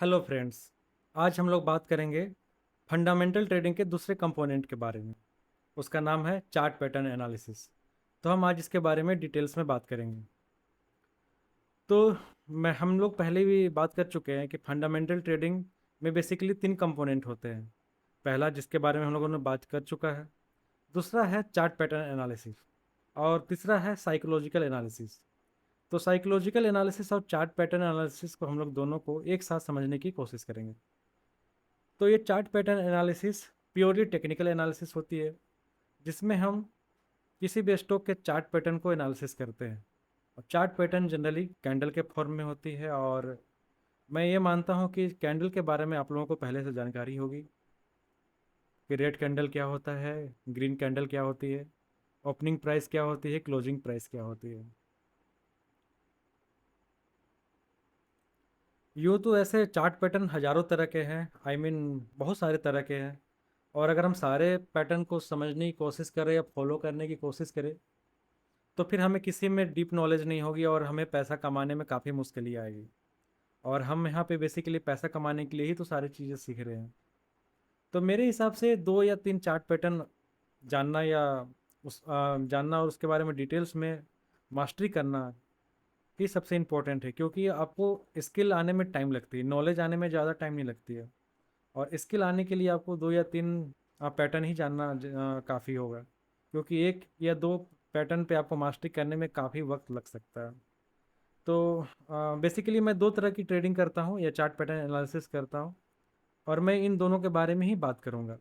Hello friends. आज हम लोग बात करेंगे फंडामेंटल ट्रेडिंग के दूसरे कंपोनेंट के बारे में। उसका नाम है चार्ट पैटर्न एनालिसिस। तो हम आज इसके बारे में डिटेल्स में बात करेंगे। तो मैं हम लोग पहले भी बात कर चुके हैं कि फंडामेंटल ट्रेडिंग में बेसिकली तीन कंपोनेंट होते हैं। पहला जिसके बारे में हम लोगों ने बात कर चुका है, दूसरा है चार्ट पैटर्न एनालिसिस, और तीसरा है साइकोलॉजिकल एनालिसिस। तो साइकोलॉजिकल एनालिसिस और चार्ट पैटर्न एनालिसिस को हम लोग दोनों को एक साथ समझने की कोशिश करेंगे। तो ये chart pattern analysis purely technical analysis होती है, जिसमें हम किसी भी स्टॉक के चार्ट पैटर्न को एनालिसिस करते हैं। और चार्ट पैटर्न जनरली कैंडल के फॉर्म में होती है, और मैं ये मानता हूँ कि कैंडल के बारे में आप लोगों को पहले से जानकारी होगी कि रेड कैंडल क्या होता है, ग्रीन कैंडल क्या होती है, ओपनिंग प्राइस क्या होती है, क्लोजिंग प्राइस क्या होती है। यूँ तो ऐसे चार्ट पैटर्न हज़ारों तरह के हैं, बहुत सारे तरह के हैं। और अगर हम सारे पैटर्न को समझने की कोशिश करें या फॉलो करने की कोशिश करें, तो फिर हमें किसी में डीप नॉलेज नहीं होगी और हमें पैसा कमाने में काफ़ी मुश्किल आएगी। और हम यहाँ पे बेसिकली पैसा कमाने के लिए ही तो सारी चीज़ें सीख रहे हैं। तो मेरे हिसाब से दो या तीन चार्ट पैटर्न जानना या जानना और उसके बारे में डिटेल्स में मास्टरी करना ही सबसे इम्पोर्टेंट है, क्योंकि आपको स्किल आने में टाइम लगती है, नॉलेज आने में ज़्यादा टाइम नहीं लगती है। और स्किल आने के लिए आपको दो या तीन पैटर्न ही जानना काफ़ी होगा, क्योंकि एक या दो पैटर्न पे आपको मास्टरी करने में काफ़ी वक्त लग सकता है। तो बेसिकली मैं दो तरह की ट्रेडिंग करता हूँ या चार्ट पैटर्न एनालिसिस करता हूँ, और मैं इन दोनों के बारे में ही बात करूँगा।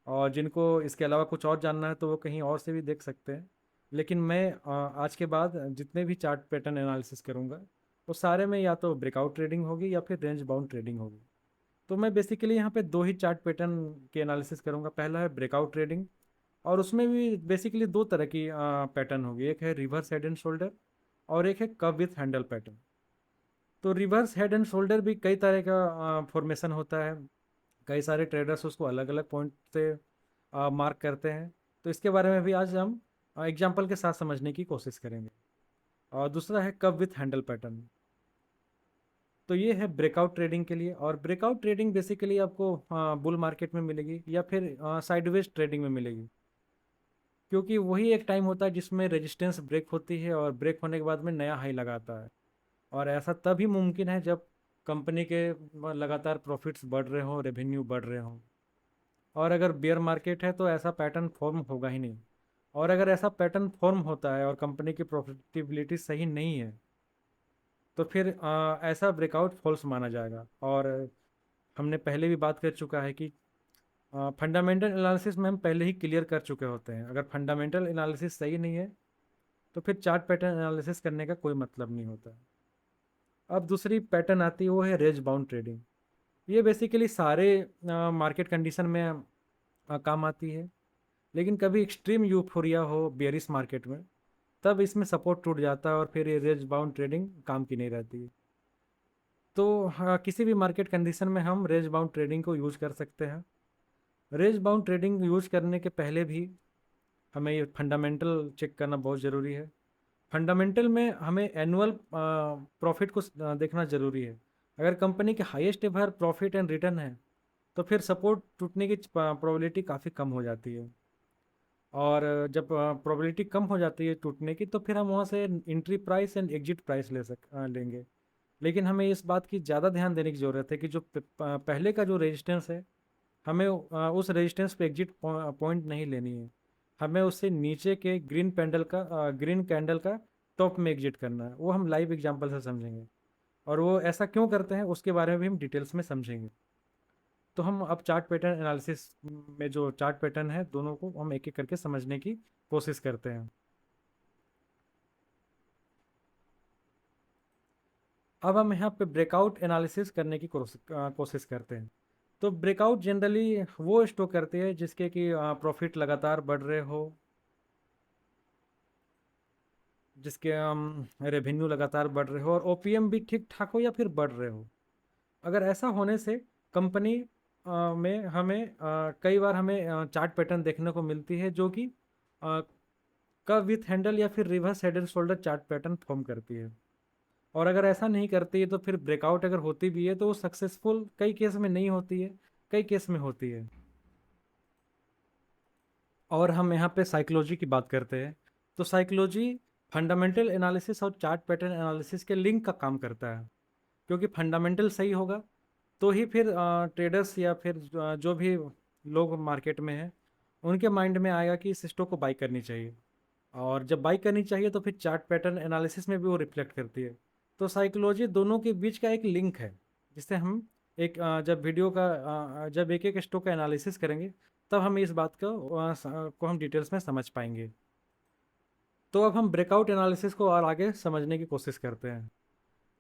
और जिनको इसके अलावा कुछ और जानना है तो वो कहीं और से भी देख सकते हैं। लेकिन मैं आज के बाद जितने भी चार्ट पैटर्न एनालिसिस करूँगा, वो सारे में या तो ब्रेकआउट ट्रेडिंग होगी या फिर रेंज बाउंड ट्रेडिंग होगी। तो मैं बेसिकली यहाँ पे दो ही चार्ट पैटर्न के एनालिसिस करूँगा। पहला है ब्रेकआउट ट्रेडिंग, और उसमें भी बेसिकली दो तरह की पैटर्न होगी। एक है रिवर्स हेड एंड शोल्डर, और एक है कर्व विथ हैंडल पैटर्न। तो रिवर्स हेड एंड शोल्डर भी कई तरह का फॉर्मेशन होता है। कई सारे ट्रेडर्स उसको अलग अलग पॉइंट से मार्क करते हैं। तो इसके बारे में भी आज हम एग्जाम्पल के साथ समझने की कोशिश करेंगे। और दूसरा है कर्व विथ हैंडल पैटर्न। तो ये है ब्रेकआउट ट्रेडिंग के लिए। और ब्रेकआउट ट्रेडिंग बेसिकली आपको बुल मार्केट में मिलेगी या फिर साइडवेज ट्रेडिंग में मिलेगी, क्योंकि वही एक टाइम होता है जिसमें रेजिस्टेंस ब्रेक होती है और ब्रेक होने के बाद में नया हाई लगाता है। और ऐसा तभी मुमकिन है जब कंपनी के लगातार प्रॉफिट्स बढ़ रहे हों, रेवेन्यू बढ़ रहे हों। और अगर बेयर मार्केट है तो ऐसा पैटर्न फॉर्म होगा ही नहीं। और अगर ऐसा पैटर्न फॉर्म होता है और कंपनी की प्रॉफिटेबिलिटी सही नहीं है, तो फिर ऐसा ब्रेकआउट फॉल्स माना जाएगा। और हमने पहले भी बात कर चुका है कि फंडामेंटल एनालिसिस में हम पहले ही क्लियर कर चुके होते हैं। अगर फंडामेंटल एनालिसिस सही नहीं है तो फिर चार्ट पैटर्न एनालिसिस करने का कोई मतलब नहीं होता। अब दूसरी पैटर्न आती है, वो है रेंज बाउंड ट्रेडिंग। ये बेसिकली सारे मार्केट कंडीशन में काम आती है। लेकिन कभी एक्सट्रीम यूफोरिया हो बेयरिश मार्केट में, तब इसमें सपोर्ट टूट जाता है और फिर ये रेंज बाउंड ट्रेडिंग काम की नहीं रहती है। तो हाँ, किसी भी मार्केट कंडीशन में हम रेंज बाउंड ट्रेडिंग को यूज कर सकते हैं। रेंज बाउंड ट्रेडिंग यूज करने के पहले भी हमें ये फंडामेंटल चेक करना बहुत ज़रूरी है। फंडामेंटल में हमें एनुअल प्रॉफिट को देखना ज़रूरी है। अगर कंपनी के highest ever profit and return है, तो फिर सपोर्ट टूटने की प्रोबेबिलिटी काफ़ी कम हो जाती है। और जब प्रोबेबिलिटी कम हो जाती है टूटने की, तो फिर हम वहाँ से entry price and exit price लेंगे। लेकिन हमें इस बात की ज़्यादा ध्यान देने की ज़रूरत है कि जो पहले का जो रेजिस्टेंस है, हमें उस रेजिस्टेंस पे एग्जिट पॉइंट नहीं लेनी है। हमें उससे नीचे के ग्रीन कैंडल का टॉप में एग्जिट करना है। वो हम लाइव एग्जांपल से समझेंगे, और वो ऐसा क्यों करते हैं उसके बारे में भी हम डिटेल्स में समझेंगे। तो हम अब चार्ट पैटर्न एनालिसिस में जो चार्ट पैटर्न है, दोनों को हम एक एक करके समझने की कोशिश करते हैं। अब हम यहाँ पे ब्रेकआउट एनालिसिस करने की कोशिश करते हैं। तो ब्रेकआउट जनरली वो स्टॉक करते हैं जिसके कि प्रॉफिट लगातार बढ़ रहे हो, जिसके रेवेन्यू लगातार बढ़ रहे हो, और ओपीएम भी ठीक ठाक हो या फिर बढ़ रहे हो। अगर ऐसा होने से कंपनी में हमें कई बार हमें चार्ट पैटर्न देखने को मिलती है जो कि कर्व विथ हैंडल या फिर reverse head and shoulder chart pattern form करती है। और अगर ऐसा नहीं करती है तो फिर ब्रेकआउट अगर होती भी है तो वो सक्सेसफुल कई केस में नहीं होती है, कई केस में होती है। और हम यहाँ पे साइकोलॉजी की बात करते हैं, तो साइकोलॉजी फंडामेंटल एनालिसिस और चार्ट पैटर्न एनालिसिस के लिंक का काम करता है। क्योंकि फंडामेंटल सही होगा तो ही फिर ट्रेडर्स या फिर जो भी लोग मार्केट में हैं उनके माइंड में आएगा कि इस स्टॉक को बाई करनी चाहिए। और जब बाई करनी चाहिए तो फिर चार्ट पैटर्न एनालिसिस में भी वो रिफ्लेक्ट करती है। तो साइकोलॉजी दोनों के बीच का एक लिंक है, जिससे हम एक जब वीडियो का जब एक एक स्टॉक का एनालिसिस करेंगे तब हम इस बात को हम डिटेल्स में समझ पाएंगे। तो अब हम ब्रेकआउट एनालिसिस को और आगे समझने की कोशिश करते हैं।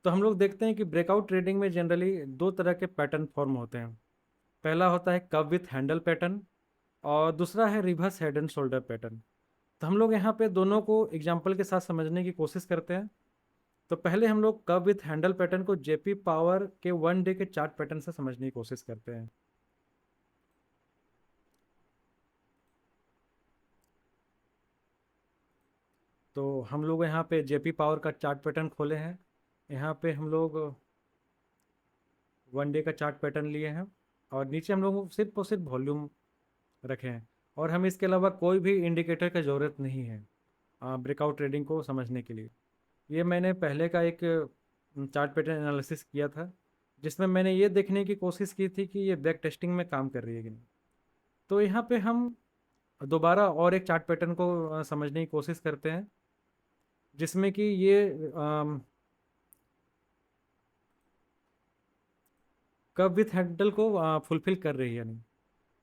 तो हम लोग देखते हैं कि ब्रेकआउट ट्रेडिंग में जनरली दो तरह के पैटर्न फॉर्म होते हैं। पहला होता है कव विथ हैंडल पैटर्न, और दूसरा है reverse head and shoulder pattern. तो हम लोग यहाँ पे दोनों को एग्जाम्पल के साथ समझने की कोशिश करते हैं। तो पहले हम लोग कव विथ हैंडल पैटर्न को जेपी पावर के 1 डे के चार्ट पैटर्न से समझने की कोशिश करते हैं। तो हम लोग यहाँ पे जेपी पावर का चार्ट पैटर्न खोले हैं। यहाँ पे हम लोग 1 डे का चार्ट पैटर्न लिए हैं, और नीचे हम लोग सिर्फ और सिर्फ वॉल्यूम रखे हैं। और हम इसके अलावा कोई भी इंडिकेटर की ज़रूरत नहीं है ब्रेकआउट ट्रेडिंग को समझने के लिए। ये मैंने पहले का एक चार्ट पैटर्न एनालिसिस किया था, जिसमें मैंने ये देखने की कोशिश की थी कि ये बैक टेस्टिंग में काम कर रही है कि नहीं। तो यहाँ पे हम दोबारा और एक चार्ट पैटर्न को समझने की कोशिश करते हैं, जिसमें कि ये कव विथ हैंडल को फुलफिल कर रही है नहीं।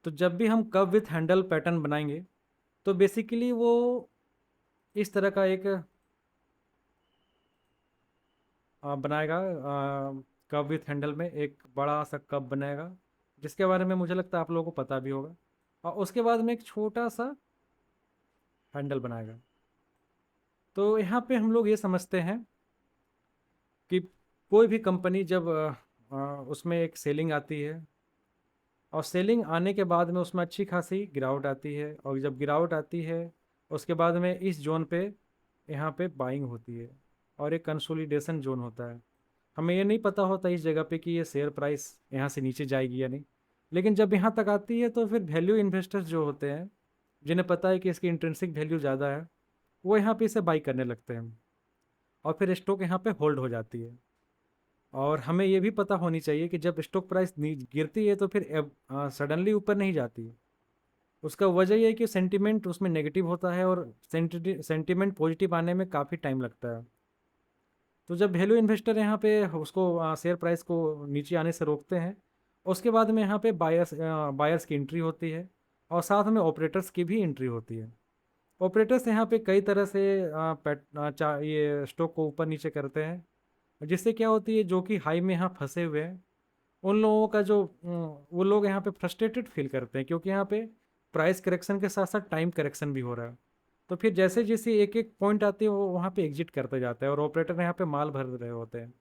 तो जब भी हम कव विथ हैंडल पैटर्न बनाएंगे तो बेसिकली वो इस तरह का एक बनाएगा। कप विथ हैंडल में एक बड़ा सा कप बनाएगा, जिसके बारे में मुझे लगता है आप लोगों को पता भी होगा। और उसके बाद में एक छोटा सा हैंडल बनाएगा। तो यहाँ पे हम लोग ये समझते हैं कि कोई भी कंपनी जब उसमें एक सेलिंग आती है, और सेलिंग आने के बाद में उसमें अच्छी खासी गिरावट आती है, और जब गिरावट आती है उसके बाद में इस जोन पे यहाँ पे बाइंग होती है, और एक कंसोलिडेशन जोन होता है। हमें ये नहीं पता होता इस जगह पे कि ये शेयर प्राइस यहाँ से नीचे जाएगी या नहीं। लेकिन जब यहाँ तक आती है तो फिर वैल्यू इन्वेस्टर्स जो होते हैं, जिन्हें पता है कि इसकी इंट्रिंसिक वैल्यू ज़्यादा है, वो यहाँ पे इसे बाई करने लगते हैं, और फिर स्टॉक यहाँ पे होल्ड हो जाती है। और हमें ये भी पता होनी चाहिए कि जब स्टॉक प्राइस गिरती है तो फिर सडनली ऊपर नहीं जाती। उसका वजह ये है कि सेंटिमेंट उसमें नेगेटिव होता है, और सेंटिमेंट पॉजिटिव आने में काफ़ी टाइम लगता है। तो जब वैल्यू इन्वेस्टर यहाँ पे उसको शेयर प्राइस को नीचे आने से रोकते हैं, उसके बाद में यहाँ पे बायर्स की एंट्री होती है, और साथ में ऑपरेटर्स की भी एंट्री होती है। ऑपरेटर्स यहाँ पे कई तरह से ये स्टॉक को ऊपर नीचे करते हैं, जिससे क्या होती है, जो कि हाई में यहाँ फंसे हुए हैं उन लोगों का जो वो लोग यहाँ पे फ्रस्ट्रेटेड फील करते हैं, क्योंकि यहाँ पे प्राइस करेक्शन के साथ साथ टाइम करेक्शन भी हो रहा है। तो फिर जैसे जैसे एक एक पॉइंट आती है वो वहाँ पे एग्जिट करते जाता है, और ऑपरेटर यहाँ पे माल भर रहे होते हैं।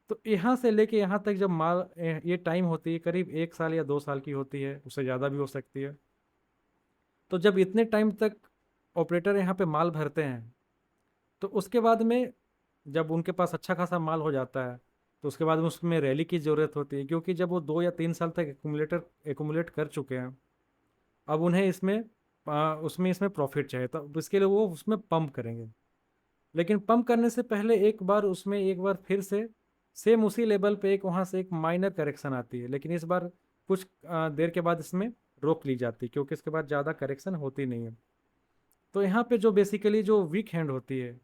तो यहाँ से लेके यहाँ तक जब ये टाइम होती है करीब 1 साल या 2 साल की होती है, उससे ज़्यादा भी हो सकती है। तो जब इतने टाइम तक ऑपरेटर यहाँ पे माल भरते हैं, तो उसके बाद में जब उनके पास अच्छा खासा माल हो जाता है तो उसके बाद में उसमें रैली की ज़रूरत होती है, क्योंकि जब वो 2 या 3 साल तक एकमुलेट कर चुके हैं, अब उन्हें इसमें प्रॉफिट चाहिए, तो इसके लिए वो उसमें पंप करेंगे। लेकिन पंप करने से पहले एक बार फिर से सेम उसी लेवल पे एक वहाँ से एक माइनर करेक्शन आती है, लेकिन इस बार कुछ देर के बाद इसमें रोक ली जाती है, क्योंकि इसके बाद ज़्यादा करेक्शन होती नहीं है। तो यहाँ पे जो बेसिकली जो वीक हैंड होती है,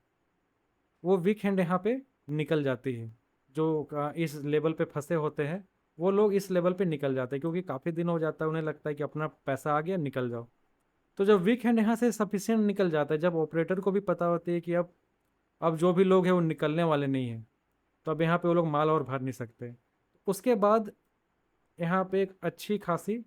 वो वीक हैंड यहाँ पे निकल जाती है। जो इस लेवल पे फंसे होते हैं वो लोग इस लेवल पे निकल जाते हैं, क्योंकि काफ़ी दिन हो जाता है, उन्हें लगता है कि अपना पैसा आ गया, निकल जाओ। तो जब वीक हैंड यहाँ से सफिशियंट निकल जाता है, जब ऑपरेटर को भी पता होती है कि अब जो भी लोग हैं वो निकलने वाले नहीं हैं, तो अब यहाँ पे वो लोग माल और भर नहीं सकते, उसके बाद यहाँ पे एक अच्छी खासी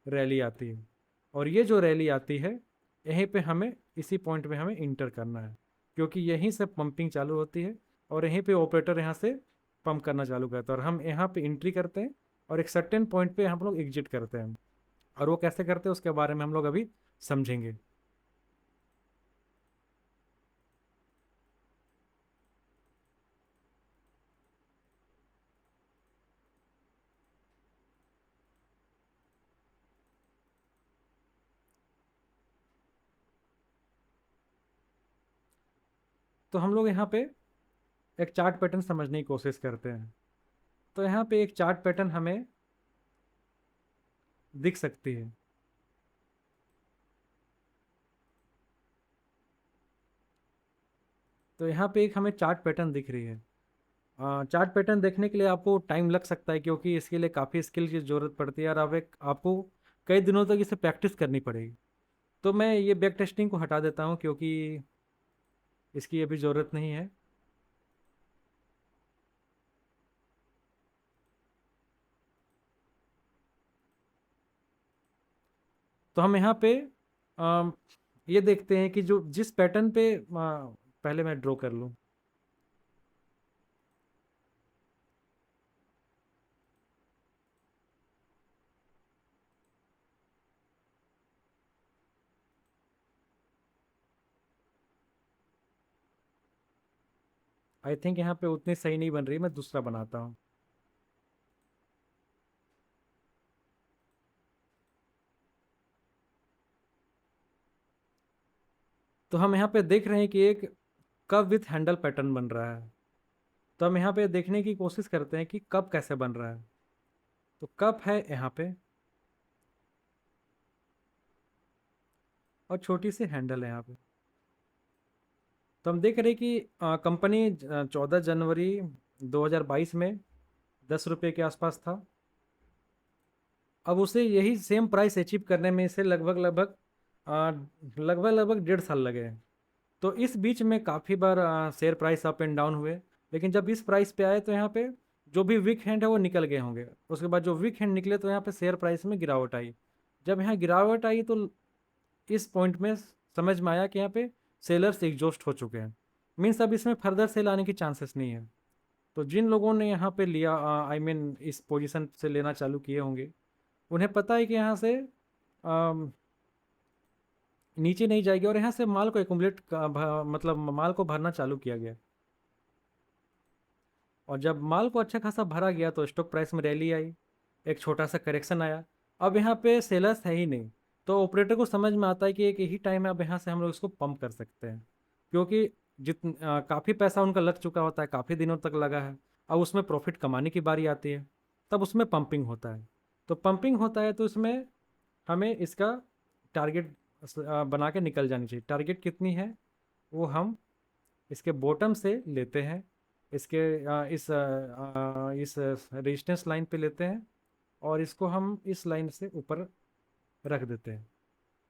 रैली आती है। और ये जो रैली आती है यहीं पे हमें इसी पॉइंट में हमें इंटर करना है, क्योंकि यहीं से पंपिंग चालू होती है, और यहीं पे ऑपरेटर यहाँ से पंप करना चालू करता है, और हम यहाँ पे एंट्री करते हैं, और एक सर्टेन पॉइंट पे हम लोग एग्जिट करते हैं। और वो कैसे करते हैं उसके बारे में हम लोग अभी समझेंगे। तो हम लोग यहाँ पे एक चार्ट पैटर्न समझने की कोशिश करते हैं। तो यहाँ पे एक चार्ट पैटर्न हमें दिख सकती है। तो यहाँ पे एक हमें चार्ट पैटर्न दिख रही है। चार्ट पैटर्न देखने के लिए आपको टाइम लग सकता है, क्योंकि इसके लिए काफ़ी स्किल की ज़रूरत पड़ती है और आपको कई दिनों तक इसे प्रैक्टिस करनी पड़ेगी। तो मैं ये बैक टेस्टिंग को हटा देता हूँ, क्योंकि इसकी अभी ज़रूरत नहीं है। तो हम यहाँ पे अम, ये देखते हैं कि जो जिस पैटर्न पे पहले मैं ड्रॉ कर लूँ। आई थिंक यहाँ पे उतनी सही नहीं बन रही, मैं दूसरा बनाता हूँ। तो हम यहाँ पे देख रहे हैं कि एक कप विथ हैंडल पैटर्न बन रहा है। तो हम यहाँ पे देखने की कोशिश करते हैं कि कप कैसे बन रहा है। तो कप है यहाँ पे और छोटी सी हैंडल है यहाँ पे। तो हम देख रहे हैं कि कंपनी 14 जनवरी 2022 में 10 रुपये के आसपास था। अब उसे यही सेम प्राइस अचीव करने में इसे लगभग 1.5 साल लगे हैं। तो इस बीच में काफ़ी बार share price up and down हुए, लेकिन जब इस प्राइस पे आए तो यहाँ पे जो भी वीक हैंड है वो निकल गए होंगे। उसके बाद जो वीक हैंड निकले तो यहाँ पे शेयर प्राइस में गिरावट आई। जब यहाँ गिरावट आई तो इस पॉइंट में समझ में आया कि यहाँ पे सेलर्स एग्जॉस्ट हो चुके हैं। मीन्स अब इसमें फर्दर सेल आने की चांसेस नहीं है। तो जिन लोगों ने यहाँ पे लिया, आई मीन इस पोजीशन से लेना चालू किए होंगे, उन्हें पता है कि यहाँ से अम, नीचे नहीं जाएगी और यहाँ से माल को एकुमुलेट मतलब माल को भरना चालू किया गया। और जब माल को अच्छा खासा भरा गया तो स्टॉक प्राइस में रैली आई, एक छोटा सा करेक्शन आया। अब यहाँ पे सेलर्स है ही नहीं, तो ऑपरेटर को समझ में आता है कि एक यही टाइम है अब यहाँ से हम लोग इसको पंप कर सकते हैं, क्योंकि काफ़ी पैसा उनका लग चुका होता है, काफ़ी दिनों तक लगा है। अब उसमें प्रॉफिट कमाने की बारी आती है, तब उसमें पंपिंग होता है। तो पंपिंग होता है तो इसमें हमें इसका टारगेट बना के निकल जानी चाहिए। टारगेट कितनी है वो हम इसके बॉटम से लेते हैं, इसके इस रेजिस्टेंस लाइन पे लेते हैं और इसको हम इस लाइन से ऊपर रख देते हैं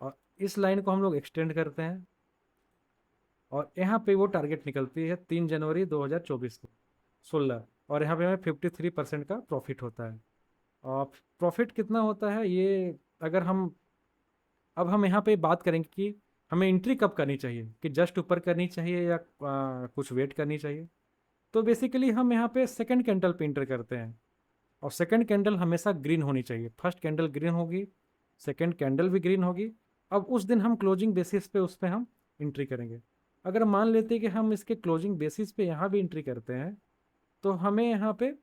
और इस लाइन को हम लोग एक्सटेंड करते हैं और यहाँ पे वो टारगेट निकलती है 3 जनवरी 2024 को 16। और यहाँ पे हमें 53% का प्रॉफिट होता है। और प्रॉफिट कितना होता है ये, अगर हम अब हम यहाँ पे बात करेंगे कि हमें एंट्री कब करनी चाहिए, कि जस्ट ऊपर करनी चाहिए या कुछ वेट करनी चाहिए। तो बेसिकली हम यहाँ पे सेकंड कैंडल पे एंटर करते हैं और सेकंड कैंडल हमेशा ग्रीन होनी चाहिए। फर्स्ट कैंडल ग्रीन होगी, सेकंड कैंडल भी ग्रीन होगी। अब उस दिन हम क्लोजिंग बेसिस पे उस पर हम एंट्री करेंगे। अगर मान लेते हैं कि हम इसके क्लोजिंग बेसिस पे यहाँ भी एंट्री करते हैं तो हमें यहाँ पे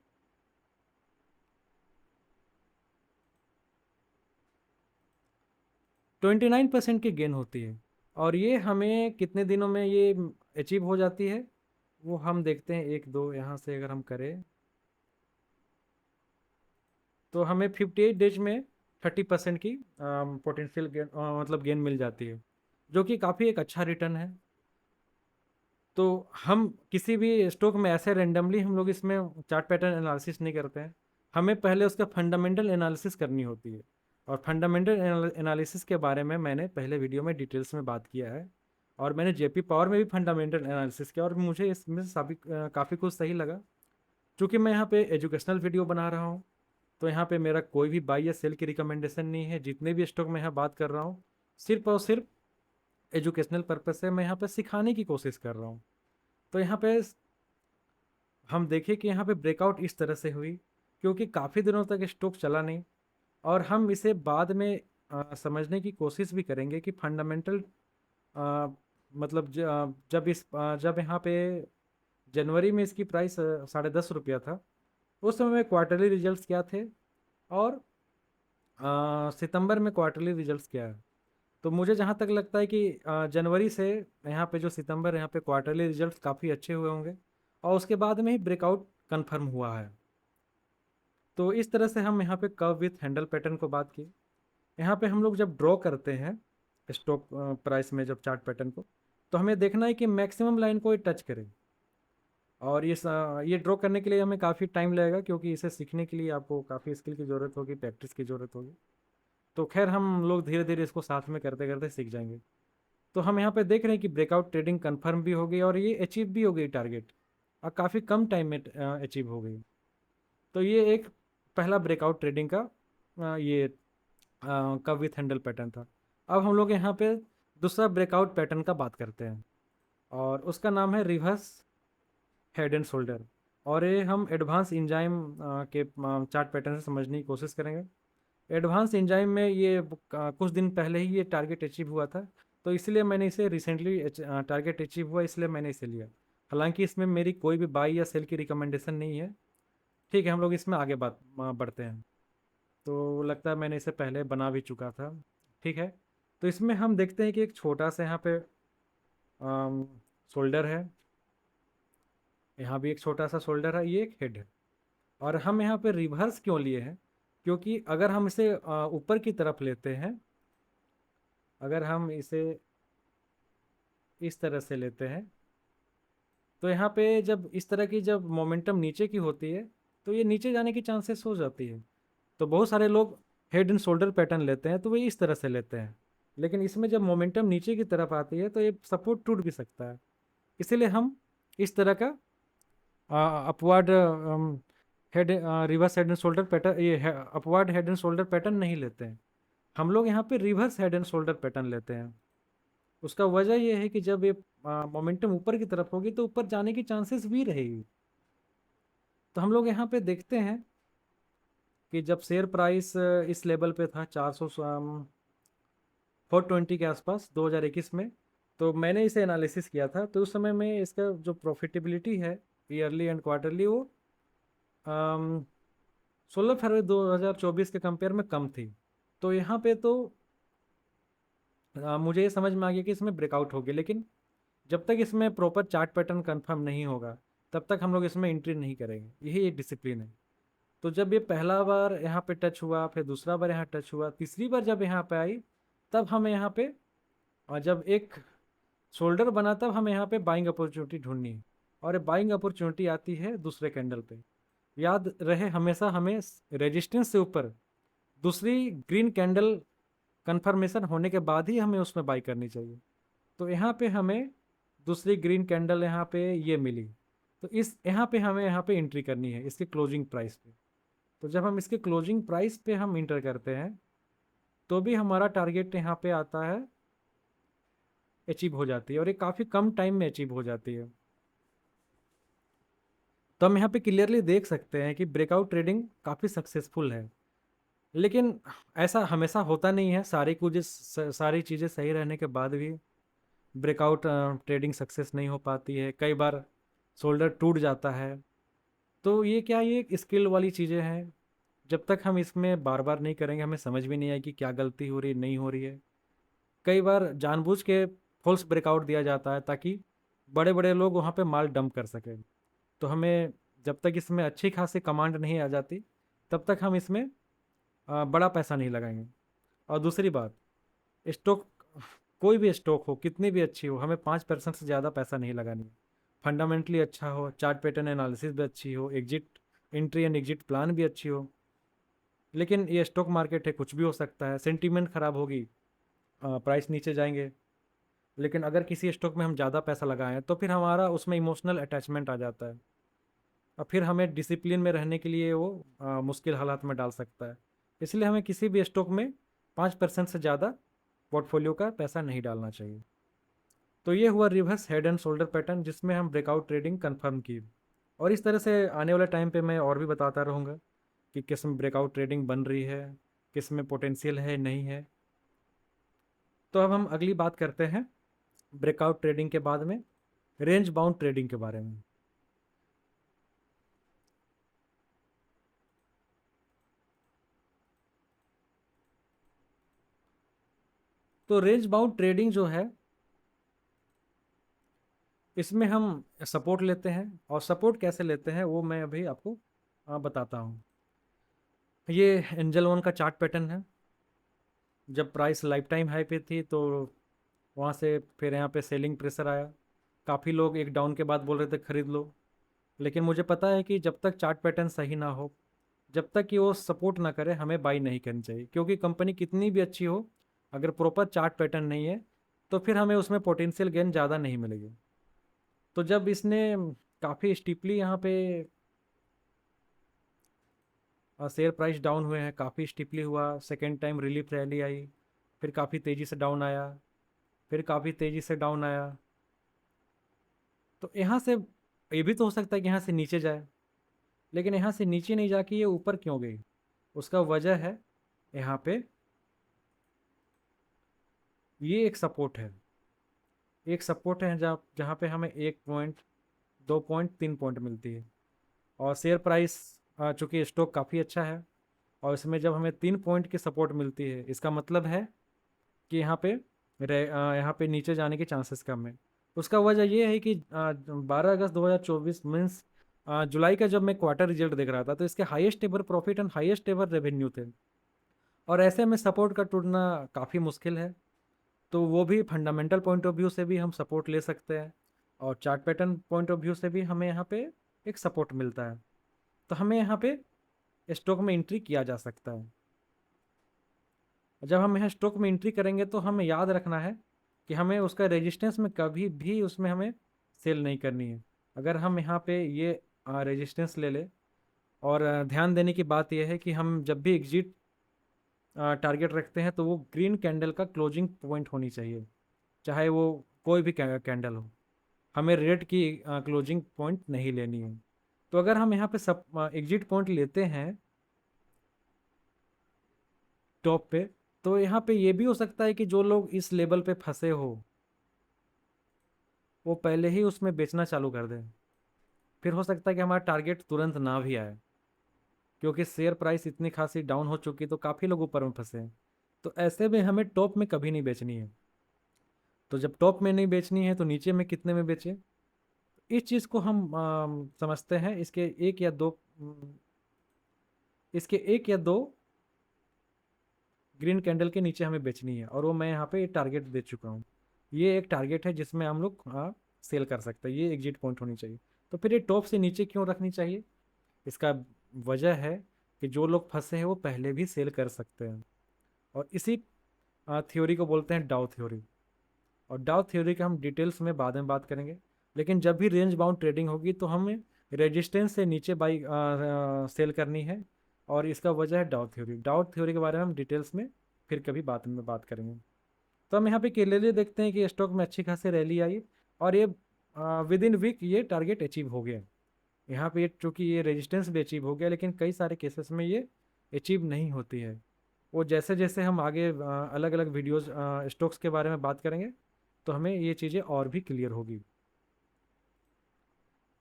29% की गेन होती है। और ये हमें कितने दिनों में ये अचीव हो जाती है वो हम देखते हैं। एक दो यहाँ से अगर हम करें तो हमें 58 डेज में 30% की पोटेंशियल गेन मतलब गेन मिल जाती है, जो कि काफ़ी एक अच्छा रिटर्न है। तो हम किसी भी स्टॉक में ऐसे रेंडमली हम लोग इसमें चार्ट पैटर्न एनालिसिस नहीं करते हैं, हमें पहले उसका फंडामेंटल एनालिसिस करनी होती है। और फंडामेंटल एनालिसिस के बारे में मैंने पहले वीडियो में डिटेल्स में बात किया है और मैंने जेपी पावर में भी फंडामेंटल एनालिसिस किया और मुझे इसमें काफ़ी कुछ सही लगा। क्योंकि मैं यहाँ पे एजुकेशनल वीडियो बना रहा हूँ तो यहाँ पे मेरा कोई भी बाई या सेल की रिकमेंडेशन नहीं है। जितने भी स्टॉक मैं यहाँ बात कर रहा हूँ सिर्फ और सिर्फ एजुकेशनल पर्पज से मैं यहाँ पे सिखाने की कोशिश कर रहा हूँ। तो यहाँ पे हम देखें कि यहाँ पे ब्रेकआउट इस तरह से हुई क्योंकि काफ़ी दिनों तक स्टॉक चला नहीं। और हम इसे बाद में समझने की कोशिश भी करेंगे कि फंडामेंटल मतलब जब यहाँ पे जनवरी में इसकी प्राइस 10.5 रुपया था, उस समय में क्वार्टरली रिजल्ट्स क्या थे और सितंबर में क्वार्टरली रिजल्ट्स क्या है। तो मुझे जहाँ तक लगता है कि जनवरी से यहाँ पे जो सितंबर यहाँ पे क्वार्टरली रिजल्ट्स काफ़ी अच्छे हुए होंगे और उसके बाद में ही ब्रेकआउट कंफर्म हुआ है। तो इस तरह से हम यहाँ पे कर्व विथ हैंडल पैटर्न को बात की। यहाँ पे हम लोग जब ड्रॉ करते हैं स्टॉक प्राइस में जब चार्ट पैटर्न को, तो हमें देखना है कि मैक्सिमम लाइन को ये टच करे। और ये ड्रॉ करने के लिए हमें काफ़ी टाइम लगेगा, क्योंकि इसे सीखने के लिए आपको काफ़ी स्किल की ज़रूरत होगी, प्रैक्टिस की ज़रूरत होगी। तो खैर हम लोग धीरे धीरे इसको साथ में करते करते सीख जाएंगे। तो हम यहाँ पे देख रहे हैं कि ब्रेकआउट ट्रेडिंग कंफर्म भी हो गई और ये अचीव भी हो गई टारगेट, और काफ़ी कम टाइम में अचीव हो गई। तो ये एक पहला ब्रेकआउट ट्रेडिंग का ये का विथ हैंडल पैटर्न था। अब हम लोग यहाँ पे दूसरा ब्रेकआउट पैटर्न का बात करते हैं, और उसका नाम है रिवर्स हेड एंड शोल्डर। और ये हम एडवांस इंजाइम के चार्ट पैटर्न से समझने की कोशिश करेंगे। एडवांस इंजाइम में ये कुछ दिन पहले ही ये टारगेट अचीव हुआ था, तो इसलिए मैंने इसे रिसेंटली टारगेट अचीव हुआ इसलिए मैंने इसे लिया। हालांकि इसमें मेरी कोई भी बाई या सेल की रिकमेंडेशन नहीं है। ठीक है, हम लोग इसमें आगे बात बढ़ते हैं। तो लगता है मैंने इसे पहले बना भी चुका था। ठीक है, तो इसमें हम देखते हैं कि एक छोटा सा यहाँ पे शोल्डर है, यहाँ भी एक छोटा सा शोल्डर है, ये एक हेड है। और हम यहाँ पे रिवर्स क्यों लिए हैं? क्योंकि अगर हम इसे ऊपर की तरफ लेते हैं, अगर हम इसे इस तरह से लेते हैं, तो यहाँ पे जब इस तरह की जब मोमेंटम नीचे की होती है, तो ये नीचे जाने की चांसेस हो जाती है। तो बहुत सारे लोग हेड एंड शोल्डर पैटर्न लेते हैं तो वे इस तरह से लेते हैं, लेकिन इसमें जब मोमेंटम नीचे की तरफ आती है तो ये सपोर्ट टूट भी सकता है। इसीलिए हम इस तरह का upward head reverse head and shoulder pattern, ये upward head and shoulder pattern नहीं लेते हैं। हम लोग यहाँ पे reverse head and shoulder pattern लेते हैं। उसका वजह यह है कि जब ये मोमेंटम ऊपर की तरफ होगी तो ऊपर जाने की चांसेस भी रहेगी। तो हम लोग यहाँ पे देखते हैं कि जब शेयर प्राइस इस लेवल पे था 420 के आसपास 2021 में, तो मैंने इसे एनालिसिस किया था। तो उस समय में इसका जो प्रॉफिटेबिलिटी है ईयरली एंड क्वार्टरली, वो 16 फरवरी 2024 के कंपेयर में कम थी। तो यहाँ पे तो मुझे ये समझ में आ गया कि इसमें ब्रेकआउट होगी, लेकिन जब तक इसमें प्रॉपर चार्ट पैटर्न कंफर्म नहीं होगा तब तक हम लोग इसमें एंट्री नहीं करेंगे। यही एक डिसिप्लिन है। तो जब ये पहला बार यहाँ पे टच हुआ, फिर दूसरा बार यहाँ टच हुआ, तीसरी बार जब यहाँ पे आई, तब हमें यहाँ पे जब एक शोल्डर बना तब हमें यहाँ पे बाइंग अपॉर्चुनिटी ढूंढनी है। और ये बाइंग अपॉर्चुनिटी आती है दूसरे कैंडल पे। याद रहे हमेशा हमें रेजिस्टेंस से ऊपर दूसरी ग्रीन कैंडल कंफर्मेशन होने के बाद ही हमें उसमें बाई करनी चाहिए। तो यहाँ पे हमें दूसरी ग्रीन कैंडल यहाँ पे ये मिली, तो इस यहाँ पे हमें यहाँ पे एंट्री करनी है इसके क्लोजिंग प्राइस पे। तो जब हम इसके क्लोजिंग प्राइस पे हम इंटर करते हैं, तो भी हमारा टारगेट यहाँ पे आता है, अचीव हो जाती है, और ये काफ़ी कम टाइम में अचीव हो जाती है। तो हम यहाँ पे क्लियरली देख सकते हैं कि ब्रेकआउट ट्रेडिंग काफ़ी सक्सेसफुल है। लेकिन ऐसा हमेशा होता नहीं है, सारी चीज़ें सही रहने के बाद भी ब्रेकआउट ट्रेडिंग सक्सेस नहीं हो पाती है। कई बार शोल्डर टूट जाता है। तो ये क्या, ये एक स्किल वाली चीज़ें हैं। जब तक हम इसमें बार बार नहीं करेंगे हमें समझ भी नहीं आएगी क्या गलती हो रही नहीं हो रही है। कई बार जानबूझ के फॉल्स ब्रेकआउट दिया जाता है ताकि बड़े बड़े लोग वहाँ पे माल डंप कर सकें। तो हमें जब तक इसमें अच्छी खासी कमांड नहीं आ जाती तब तक हम इसमें बड़ा पैसा नहीं लगाएंगे। और दूसरी बात, स्टॉक, कोई भी स्टॉक हो कितनी भी अच्छी हो, हमें 5% से ज़्यादा पैसा नहीं लगानी है। फंडामेंटली अच्छा हो, चार्ट पैटर्न एनालिसिस भी अच्छी हो, exit entry and exit plan भी अच्छी हो। लेकिन ये स्टॉक मार्केट है, कुछ भी हो सकता है। सेंटीमेंट खराब होगी, प्राइस नीचे जाएंगे। लेकिन अगर किसी स्टॉक में हम ज़्यादा पैसा लगाएं तो फिर हमारा उसमें इमोशनल अटैचमेंट आ जाता है, और फिर हमें डिसिप्लिन में रहने के लिए वो मुश्किल हालात में डाल सकता है। इसलिए हमें किसी भी स्टॉक में 5% से ज़्यादा पोर्टफोलियो का पैसा नहीं डालना चाहिए। तो ये हुआ reverse head and shoulder pattern, जिसमें हम ब्रेकआउट ट्रेडिंग कंफर्म की। और इस तरह से आने वाले टाइम पे मैं और भी बताता रहूँगा कि किस में ब्रेकआउट ट्रेडिंग बन रही है, किस में पोटेंशियल है नहीं है। तो अब हम अगली बात करते हैं ब्रेकआउट ट्रेडिंग के बाद में रेंज बाउंड ट्रेडिंग के बारे में। तो रेंज बाउंड ट्रेडिंग जो है, इसमें हम सपोर्ट लेते हैं, और सपोर्ट कैसे लेते हैं वो मैं अभी आपको बताता हूँ। ये एंजल वन का चार्ट पैटर्न है। जब प्राइस लाइफ टाइम हाई पे थी तो वहाँ से फिर यहाँ पे सेलिंग प्रेशर आया। काफ़ी लोग एक डाउन के बाद बोल रहे थे खरीद लो, लेकिन मुझे पता है कि जब तक चार्ट पैटर्न सही ना हो, जब तक कि वो सपोर्ट ना करे, हमें बाई नहीं करनी चाहिए। क्योंकि कंपनी कितनी भी अच्छी हो, अगर प्रॉपर चार्ट पैटर्न नहीं है तो फिर हमें उसमें पोटेंशियल गेन ज़्यादा नहीं मिलेगी। तो जब इसने काफ़ी स्टीपली यहाँ पे शेयर प्राइस डाउन हुए हैं, काफ़ी स्टीपली हुआ, सेकेंड टाइम रिलीफ रैली आई, फिर काफ़ी तेज़ी से डाउन आया, फिर काफ़ी तेज़ी से डाउन आया। तो यहाँ से ये भी तो हो सकता है कि यहाँ से नीचे जाए, लेकिन यहाँ से नीचे नहीं जाके ये ऊपर क्यों गई? उसका वजह है यहाँ पे ये एक सपोर्ट है। एक सपोर्ट है जहाँ जहाँ पे हमें 1 पॉइंट, 2 पॉइंट, 3 पॉइंट मिलती है। और शेयर प्राइस चूँकि स्टॉक काफ़ी अच्छा है, और इसमें जब हमें 3 पॉइंट की सपोर्ट मिलती है, इसका मतलब है कि यहाँ पे नीचे जाने के चांसेस कम है। उसका वजह ये है कि 12 अगस्त 2024 मीन्स जुलाई का जब मैं क्वार्टर रिजल्ट देख रहा था, तो इसके highest ever profit and highest ever revenue थे। और ऐसे में सपोर्ट का टूटना काफ़ी मुश्किल है। तो वो भी फंडामेंटल पॉइंट ऑफ व्यू से भी हम सपोर्ट ले सकते हैं, और chart pattern point of view से भी हमें यहाँ पे एक सपोर्ट मिलता है। तो हमें यहाँ पे स्टॉक में एंट्री किया जा सकता है। जब हम यहाँ स्टॉक में एंट्री करेंगे तो हमें याद रखना है कि हमें उसका रेजिस्टेंस में कभी भी उसमें हमें सेल नहीं करनी है। अगर हम यहाँ पे ये रेजिस्टेंस ले ले, और ध्यान देने की बात यह है कि हम जब भी एग्जिट टारगेट रखते हैं तो वो ग्रीन कैंडल का क्लोजिंग पॉइंट होनी चाहिए, चाहे वो कोई भी कैंडल हो। हमें रेड की क्लोजिंग पॉइंट नहीं लेनी है। तो अगर हम यहाँ पे सब एग्जिट पॉइंट लेते हैं टॉप पे, तो यहाँ पे ये भी हो सकता है कि जो लोग इस लेवल पे फंसे हो वो पहले ही उसमें बेचना चालू कर दें। फिर हो सकता है कि हमारा टारगेट तुरंत ना भी आए, क्योंकि शेयर प्राइस इतनी खासी डाउन हो चुकी तो काफ़ी लोग ऊपर में फंसे हैं। तो ऐसे में हमें टॉप में कभी नहीं बेचनी है। तो जब टॉप में नहीं बेचनी है तो नीचे में कितने में बेचें? इस चीज़ को हम समझते हैं। इसके एक या दो ग्रीन कैंडल के नीचे हमें बेचनी है, और वो मैं यहाँ पे टारगेट दे चुका हूँ। ये एक टारगेट है जिसमें हम लोग सेल कर सकते हैं। ये एग्जिट पॉइंट होनी चाहिए। तो फिर ये टॉप से नीचे क्यों रखनी चाहिए? इसका वजह है कि जो लोग फंसे हैं वो पहले भी सेल कर सकते हैं, और इसी थ्योरी को बोलते हैं डाउ थ्योरी। और डाउ थ्योरी का हम डिटेल्स में बाद में बात करेंगे। लेकिन जब भी रेंज बाउंड ट्रेडिंग होगी तो हमें रेजिस्टेंस से नीचे बाई सेल करनी है, और इसका वजह है डाउ थ्योरी। डाउ थ्योरी के बारे में हम डिटेल्स में फिर कभी बाद में बात करेंगे। तो हम यहाँ पे क्लियरली देखते हैं कि स्टॉक में अच्छी खासी रैली आई, और ये विद इन वीक ये टारगेट अचीव हो गया। यहाँ पे चूँकि ये रेजिस्टेंस भी अचीव हो गया, लेकिन कई सारे केसेस में ये अचीव नहीं होती है। वो जैसे जैसे हम आगे अलग अलग वीडियोस स्टॉक्स के बारे में बात करेंगे तो हमें ये चीज़ें और भी क्लियर होगी।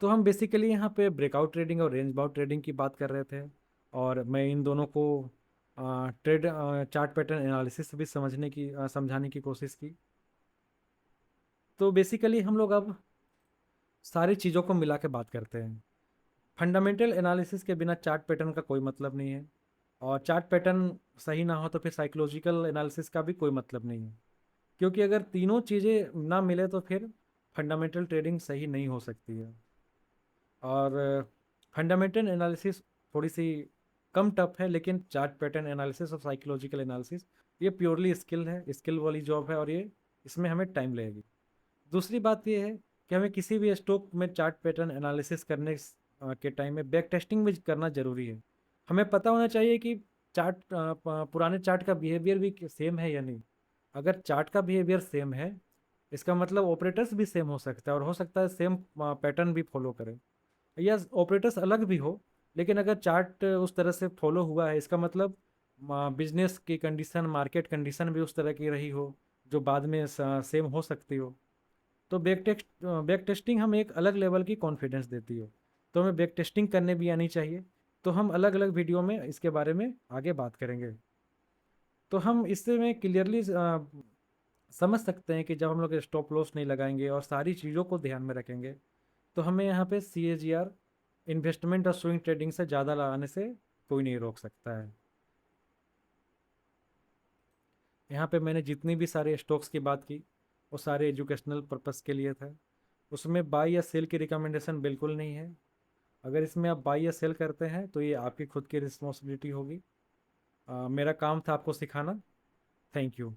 तो हम बेसिकली यहाँ पे ब्रेकआउट ट्रेडिंग और रेंज बाउंड ट्रेडिंग की बात कर रहे थे, और मैं इन दोनों को ट्रेड चार्ट पैटर्न एनालिसिस भी समझाने की कोशिश की। तो बेसिकली हम लोग अब सारी चीज़ों को मिला के बात करते हैं। फंडामेंटल एनालिसिस के बिना चार्ट पैटर्न का कोई मतलब नहीं है, और चार्ट पैटर्न सही ना हो तो फिर साइकोलॉजिकल एनालिसिस का भी कोई मतलब नहीं है। क्योंकि अगर तीनों चीज़ें ना मिले तो फिर फंडामेंटल ट्रेडिंग सही नहीं हो सकती है। और फंडामेंटल एनालिसिस थोड़ी सी कम टफ है, लेकिन चार्ट पैटर्न एनालिसिस और साइकोलॉजिकल एनालिसिस ये प्योरली स्किल वाली जॉब है, और ये इसमें हमें टाइम लगेगी। दूसरी बात ये है कि हमें किसी भी स्टॉक में चार्ट पैटर्न एनालिसिस करने के टाइम में बैक टेस्टिंग भी करना ज़रूरी है। हमें पता होना चाहिए कि पुराने चार्ट का बिहेवियर भी सेम है या नहीं। अगर चार्ट का बिहेवियर सेम है, इसका मतलब ऑपरेटर्स भी सेम हो सकता है, और हो सकता है सेम पैटर्न भी फॉलो करें, या ऑपरेटर्स अलग भी हो। लेकिन अगर चार्ट उस तरह से फॉलो हुआ है, इसका मतलब बिजनेस की कंडीशन, मार्केट कंडीशन भी उस तरह की रही हो जो बाद में सेम हो सकती हो। तो बैक टेस्टिंग हमें एक अलग लेवल की कॉन्फिडेंस देती है। तो हमें बैक टेस्टिंग करने भी आनी चाहिए। तो हम अलग अलग वीडियो में इसके बारे में आगे बात करेंगे। तो हम इससे में क्लियरली समझ सकते हैं कि जब हम लोग स्टॉप लॉस नहीं लगाएंगे और सारी चीज़ों को ध्यान में रखेंगे, तो हमें यहाँ पे CAGR इन्वेस्टमेंट और स्विंग ट्रेडिंग से ज़्यादा लगाने से कोई नहीं रोक सकता है। यहाँ पे मैंने जितनी भी सारे स्टॉक्स की बात की वो सारे एजुकेशनल पर्पस के लिए था। उसमें बाई या सेल की रिकमेंडेशन बिल्कुल नहीं है। अगर इसमें आप बाई या सेल करते हैं तो ये आपकी खुद की रिस्पॉन्सिबिलिटी होगी। मेरा काम था आपको सिखाना। Thank you.